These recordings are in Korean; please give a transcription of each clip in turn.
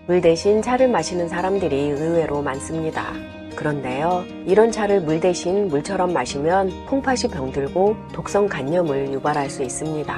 물 대신 차를 마시는 사람들이 의외로 많습니다. 그런데요, 이런 차를 물 대신 물처럼 마시면 콩팥이 병들고 독성 간염을 유발할 수 있습니다.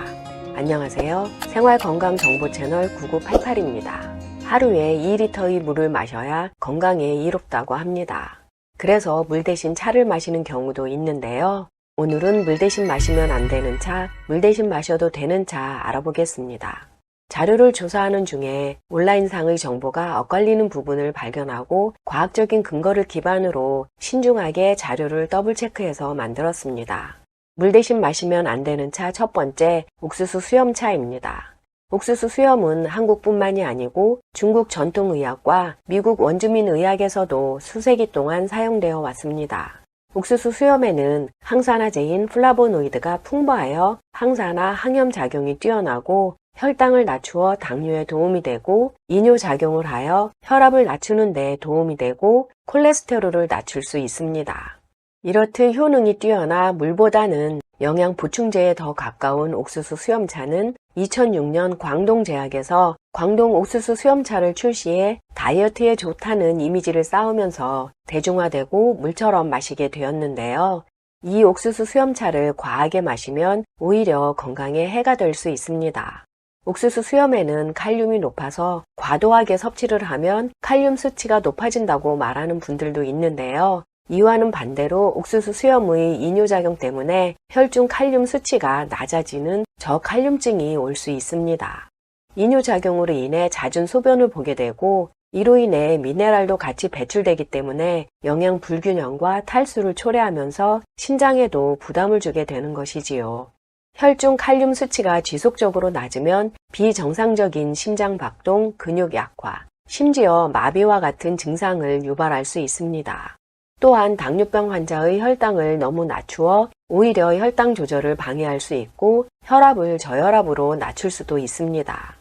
안녕하세요. 생활건강정보 채널 9988입니다. 하루에 2리터의 물을 마셔야 건강에 이롭다고 합니다. 그래서 물 대신 차를 마시는 경우도 있는데요. 오늘은 물 대신 마시면 안 되는 차, 물 대신 마셔도 되는 차 알아보겠습니다. 자료를 조사하는 중에 온라인상의 정보가 엇갈리는 부분을 발견하고 과학적인 근거를 기반으로 신중하게 자료를 더블 체크해서 만들었습니다. 물 대신 마시면 안 되는 차 첫 번째, 옥수수 수염차입니다. 옥수수 수염은 한국뿐만이 아니고 중국 전통의학과 미국 원주민의학에서도 수세기 동안 사용되어 왔습니다. 옥수수 수염에는 항산화제인 플라보노이드가 풍부하여 항산화 항염 작용이 뛰어나고 혈당을 낮추어 당뇨에 도움이 되고 이뇨작용을 하여 혈압을 낮추는 데 도움이 되고 콜레스테롤을 낮출 수 있습니다. 이렇듯 효능이 뛰어나 물보다는 영양 보충제에 더 가까운 옥수수 수염차는 2006년 광동제약에서 광동 옥수수 수염차를 출시해 다이어트에 좋다는 이미지를 쌓으면서 대중화되고 물처럼 마시게 되었는데요. 이 옥수수 수염차를 과하게 마시면 오히려 건강에 해가 될 수 있습니다. 옥수수 수염에는 칼륨이 높아서 과도하게 섭취를 하면 칼륨 수치가 높아진다고 말하는 분들도 있는데요. 이와는 반대로 옥수수 수염의 이뇨작용 때문에 혈중 칼륨 수치가 낮아지는 저칼륨증이 올 수 있습니다. 이뇨작용으로 인해 잦은 소변을 보게 되고 이로 인해 미네랄도 같이 배출되기 때문에 영양 불균형과 탈수를 초래하면서 신장에도 부담을 주게 되는 것이지요. 혈중 칼륨 수치가 지속적으로 낮으면 비정상적인 심장 박동, 근육 약화, 심지어 마비와 같은 증상을 유발할 수 있습니다. 또한 당뇨병 환자의 혈당을 너무 낮추어 오히려 혈당 조절을 방해할 수 있고 혈압을 저혈압으로 낮출 수도 있습니다.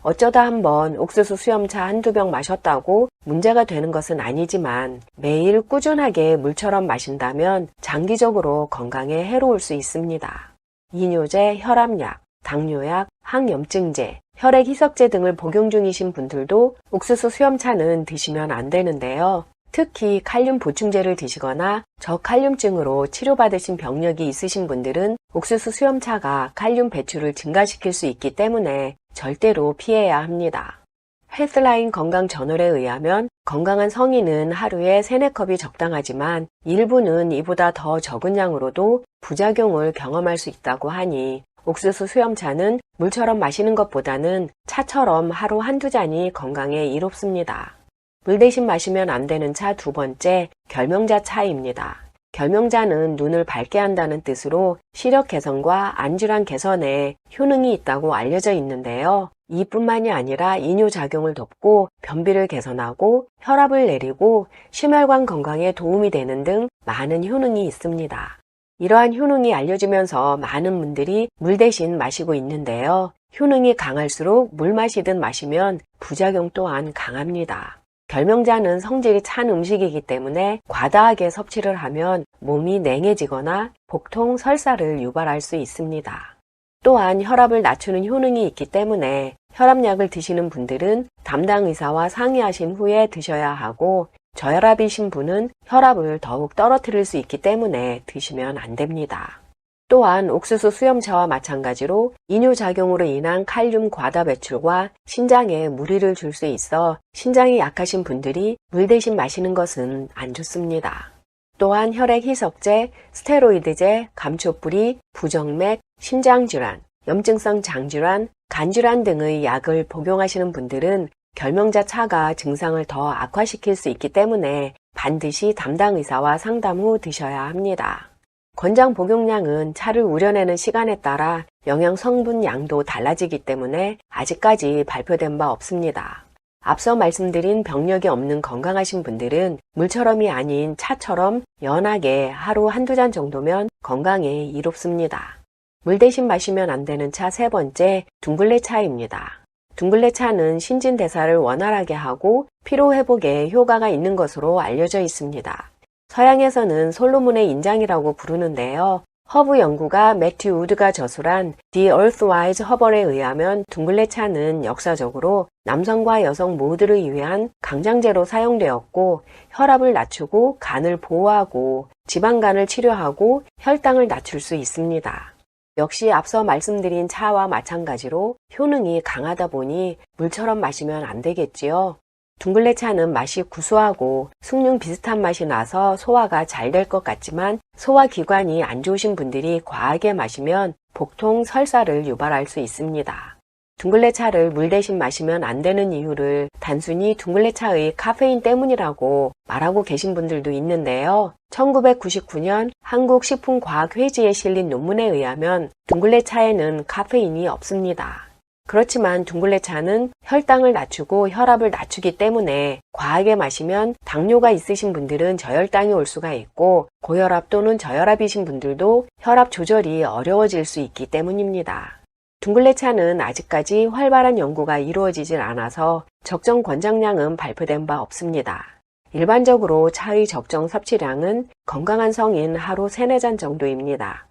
어쩌다 한번 옥수수 수염차 한두 병 마셨다고 문제가 되는 것은 아니지만 매일 꾸준하게 물처럼 마신다면 장기적으로 건강에 해로울 수 있습니다. 이뇨제, 혈압약, 당뇨약, 항염증제, 혈액 희석제 등을 복용 중이신 분들도 옥수수 수염차는 드시면 안 되는데요. 특히 칼륨 보충제를 드시거나 저칼륨증으로 치료받으신 병력이 있으신 분들은 옥수수 수염차가 칼륨 배출을 증가시킬 수 있기 때문에 절대로 피해야 합니다. 헬스라인 건강저널에 의하면 건강한 성인은 하루에 3-4컵이 적당하지만 일부는 이보다 더 적은 양으로도 부작용을 경험할 수 있다고 하니 옥수수 수염차는 물처럼 마시는 것보다는 차처럼 하루 한두 잔이 건강에 이롭습니다. 물 대신 마시면 안 되는 차 두 번째, 결명자 차입니다. 결명자는 눈을 밝게 한다는 뜻으로 시력 개선과 안질환 개선에 효능이 있다고 알려져 있는데요. 이뿐만이 아니라 이뇨작용을 돕고 변비를 개선하고 혈압을 내리고 심혈관 건강에 도움이 되는 등 많은 효능이 있습니다. 이러한 효능이 알려지면서 많은 분들이 물 대신 마시고 있는데요. 효능이 강할수록 물 마시듯 마시면 부작용 또한 강합니다. 결명자는 성질이 찬 음식이기 때문에 과다하게 섭취를 하면 몸이 냉해지거나 복통, 설사를 유발할 수 있습니다. 또한 혈압을 낮추는 효능이 있기 때문에 혈압약을 드시는 분들은 담당 의사와 상의하신 후에 드셔야 하고 저혈압이신 분은 혈압을 더욱 떨어뜨릴 수 있기 때문에 드시면 안 됩니다. 또한 옥수수 수염차와 마찬가지로 이뇨작용으로 인한 칼륨 과다 배출과 신장에 무리를 줄 수 있어 신장이 약하신 분들이 물 대신 마시는 것은 안 좋습니다. 또한 혈액 희석제, 스테로이드제, 감초뿌리, 부정맥, 심장질환, 염증성 장질환, 간질환 등의 약을 복용하시는 분들은 결명자 차가 증상을 더 악화시킬 수 있기 때문에 반드시 담당 의사와 상담 후 드셔야 합니다. 권장 복용량은 차를 우려내는 시간에 따라 영양 성분 양도 달라지기 때문에 아직까지 발표된 바 없습니다. 앞서 말씀드린 병력이 없는 건강하신 분들은 물처럼이 아닌 차처럼 연하게 하루 한두 잔 정도면 건강에 이롭습니다. 물 대신 마시면 안 되는 차 세 번째, 둥글레차입니다. 둥글레차는 신진대사를 원활하게 하고 피로회복에 효과가 있는 것으로 알려져 있습니다. 서양에서는 솔로몬의 인장이라고 부르는데요. 허브 연구가 매튜 우드가 저술한 The Earthwise Herbal에 의하면 둥글레차는 역사적으로 남성과 여성 모두를 위한 강장제로 사용되었고 혈압을 낮추고 간을 보호하고 지방간을 치료하고 혈당을 낮출 수 있습니다. 역시 앞서 말씀드린 차와 마찬가지로 효능이 강하다 보니 물처럼 마시면 안 되겠지요. 둥글레차는 맛이 구수하고 숭늉 비슷한 맛이 나서 소화가 잘 될 것 같지만 소화기관이 안 좋으신 분들이 과하게 마시면 복통, 설사를 유발할 수 있습니다. 둥글레차를 물 대신 마시면 안 되는 이유를 단순히 둥글레차의 카페인 때문이라고 말하고 계신 분들도 있는데요. 1999년 한국식품과학회지에 실린 논문에 의하면 둥글레차에는 카페인이 없습니다. 그렇지만 둥글레차는 혈당을 낮추고 혈압을 낮추기 때문에 과하게 마시면 당뇨가 있으신 분들은 저혈당이 올 수가 있고 고혈압 또는 저혈압이신 분들도 혈압 조절이 어려워질 수 있기 때문입니다. 둥글레차는 아직까지 활발한 연구가 이루어지질 않아서 적정 권장량은 발표된 바 없습니다. 일반적으로 차의 적정 섭취량은 건강한 성인 하루 3-4잔 정도입니다.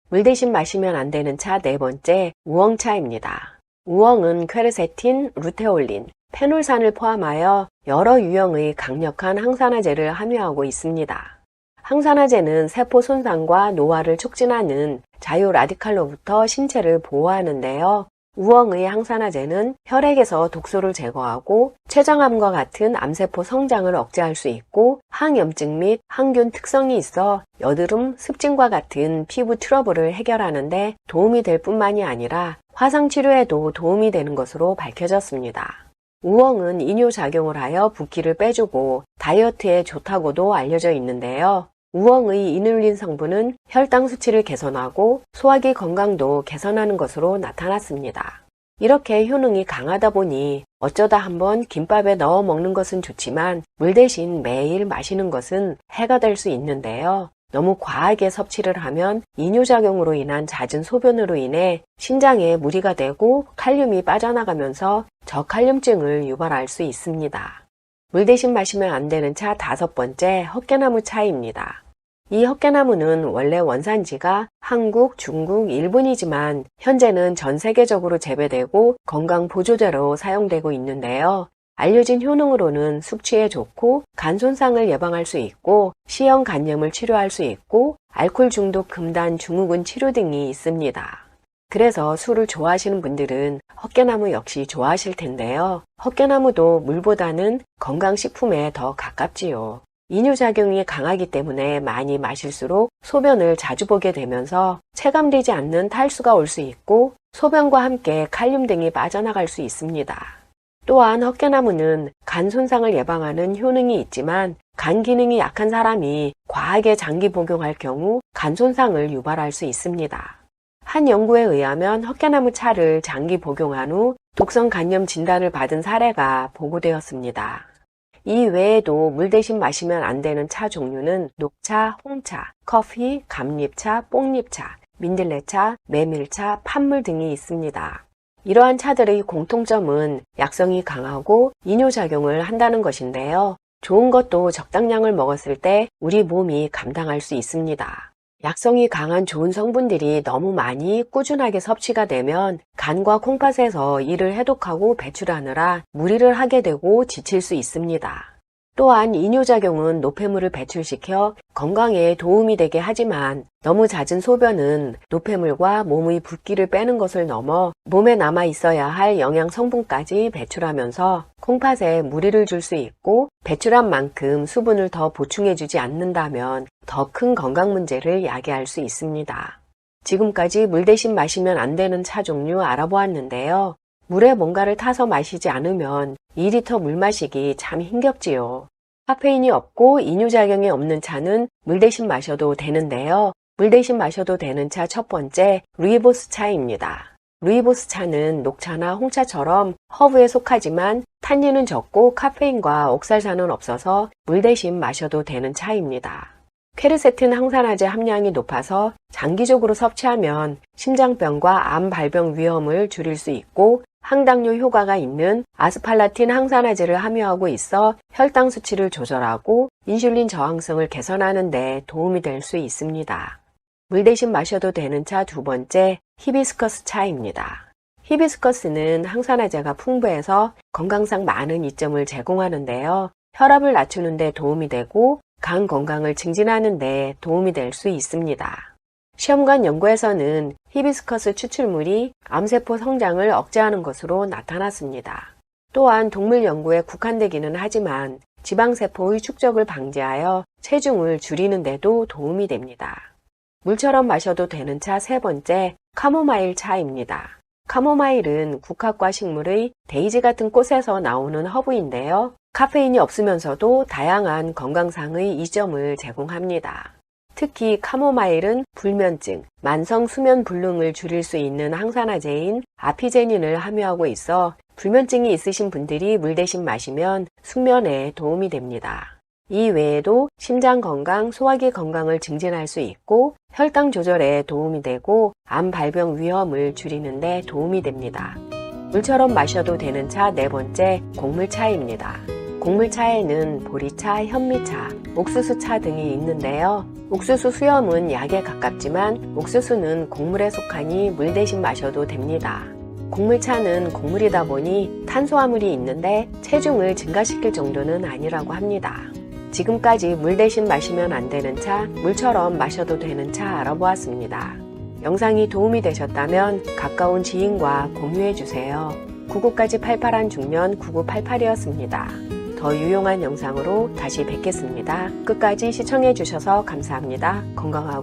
물 대신 마시면 안 되는 차 네 번째, 우엉차입니다. 우엉은 퀘르세틴, 루테올린, 페놀산을 포함하여 여러 유형의 강력한 항산화제를 함유하고 있습니다. 항산화제는 세포 손상과 노화를 촉진하는 자유 라디칼로부터 신체를 보호하는데요. 우엉의 항산화제는 혈액에서 독소를 제거하고 췌장암과 같은 암세포 성장을 억제할 수 있고 항염증 및 항균 특성이 있어 여드름, 습진과 같은 피부 트러블을 해결하는 데 도움이 될 뿐만이 아니라 화상치료에도 도움이 되는 것으로 밝혀졌습니다. 우엉은 이뇨작용을 하여 붓기를 빼주고 다이어트에 좋다고도 알려져 있는데요. 우엉의 이눌린 성분은 혈당 수치를 개선하고 소화기 건강도 개선하는 것으로 나타났습니다. 이렇게 효능이 강하다 보니 어쩌다 한번 김밥에 넣어 먹는 것은 좋지만 물 대신 매일 마시는 것은 해가 될 수 있는데요. 너무 과하게 섭취를 하면 이뇨작용으로 인한 잦은 소변으로 인해 신장에 무리가 되고 칼륨이 빠져나가면서 저칼륨증을 유발할 수 있습니다. 물 대신 마시면 안 되는 차 5번째, 헛개나무 차입니다. 이 헛개나무는 원래 원산지가 한국, 중국, 일본이지만 현재는 전 세계적으로 재배되고 건강보조제로 사용되고 있는데요. 알려진 효능으로는 숙취에 좋고 간 손상을 예방할 수 있고 C형 간염을 치료할 수 있고 알코올 중독 금단 증후군 치료 등이 있습니다. 그래서 술을 좋아하시는 분들은 헛개나무 역시 좋아하실 텐데요. 헛개나무도 물보다는 건강식품에 더 가깝지요. 이뇨작용이 강하기 때문에 많이 마실수록 소변을 자주 보게 되면서 체감되지 않는 탈수가 올 수 있고 소변과 함께 칼륨 등이 빠져나갈 수 있습니다. 또한 헛개나무는 간 손상을 예방하는 효능이 있지만 간 기능이 약한 사람이 과하게 장기 복용할 경우 간 손상을 유발할 수 있습니다. 한 연구에 의하면 헛개나무 차를 장기 복용한 후 독성 간염 진단을 받은 사례가 보고되었습니다. 이 외에도 물 대신 마시면 안 되는 차 종류는 녹차, 홍차, 커피, 감잎차, 뽕잎차, 민들레차, 메밀차, 판물 등이 있습니다. 이러한 차들의 공통점은 약성이 강하고 이뇨작용을 한다는 것인데요. 좋은 것도 적당량을 먹었을 때 우리 몸이 감당할 수 있습니다. 약성이 강한 좋은 성분들이 너무 많이 꾸준하게 섭취가 되면 간과 콩팥에서 이를 해독하고 배출하느라 무리를 하게 되고 지칠 수 있습니다. 또한 이뇨작용은 노폐물을 배출시켜 건강에 도움이 되게 하지만 너무 잦은 소변은 노폐물과 몸의 붓기를 빼는 것을 넘어 몸에 남아 있어야 할 영양 성분까지 배출하면서 콩팥에 무리를 줄 수 있고 배출한 만큼 수분을 더 보충해주지 않는다면 더 큰 건강 문제를 야기할 수 있습니다. 지금까지 물 대신 마시면 안 되는 차 종류 알아보았는데요. 물에 뭔가를 타서 마시지 않으면 2리터 물 마시기 참 힘겹지요. 카페인이 없고 이뇨작용이 없는 차는 물 대신 마셔도 되는데요. 물 대신 마셔도 되는 차 첫 번째, 루이보스 차입니다. 루이보스 차는 녹차나 홍차처럼 허브에 속하지만 탄닌은 적고 카페인과 옥살산은 없어서 물 대신 마셔도 되는 차입니다. 퀘르세틴 항산화제 함량이 높아서 장기적으로 섭취하면 심장병과 암 발병 위험을 줄일 수 있고 항당뇨 효과가 있는 아스팔라틴 항산화제를 함유하고 있어 혈당 수치를 조절하고 인슐린 저항성을 개선하는 데 도움이 될 수 있습니다. 물 대신 마셔도 되는 차 두 번째, 히비스커스 차입니다. 히비스커스는 항산화제가 풍부해서 건강상 많은 이점을 제공하는데요. 혈압을 낮추는 데 도움이 되고 간 건강을 증진하는 데 도움이 될 수 있습니다. 시험관 연구에서는 히비스커스 추출물이 암세포 성장을 억제하는 것으로 나타났습니다. 또한 동물 연구에 국한되기는 하지만 지방세포의 축적을 방지하여 체중을 줄이는 데도 도움이 됩니다. 물처럼 마셔도 되는 차 세 번째, 카모마일 차입니다. 카모마일은 국화과 식물의 데이지 같은 꽃에서 나오는 허브인데요. 카페인이 없으면서도 다양한 건강상의 이점을 제공합니다. 특히 카모마일은 불면증, 만성 수면 불능을 줄일 수 있는 항산화제인 아피제닌을 함유하고 있어 불면증이 있으신 분들이 물 대신 마시면 숙면에 도움이 됩니다. 이 외에도 심장 건강, 소화기 건강을 증진할 수 있고 혈당 조절에 도움이 되고 암 발병 위험을 줄이는 데 도움이 됩니다. 물처럼 마셔도 되는 차 네 번째, 곡물차입니다. 곡물차에는 보리차, 현미차, 옥수수차 등이 있는데요. 옥수수 수염은 약에 가깝지만 옥수수는 곡물에 속하니 물 대신 마셔도 됩니다. 곡물차는 곡물이다 보니 탄수화물이 있는데 체중을 증가시킬 정도는 아니라고 합니다. 지금까지 물 대신 마시면 안 되는 차, 물처럼 마셔도 되는 차 알아보았습니다. 영상이 도움이 되셨다면 가까운 지인과 공유해주세요. 99까지 88한 중년 9988이었습니다. 더 유용한 영상으로 다시 뵙겠습니다. 끝까지 시청해주셔서 감사합니다. 건강하고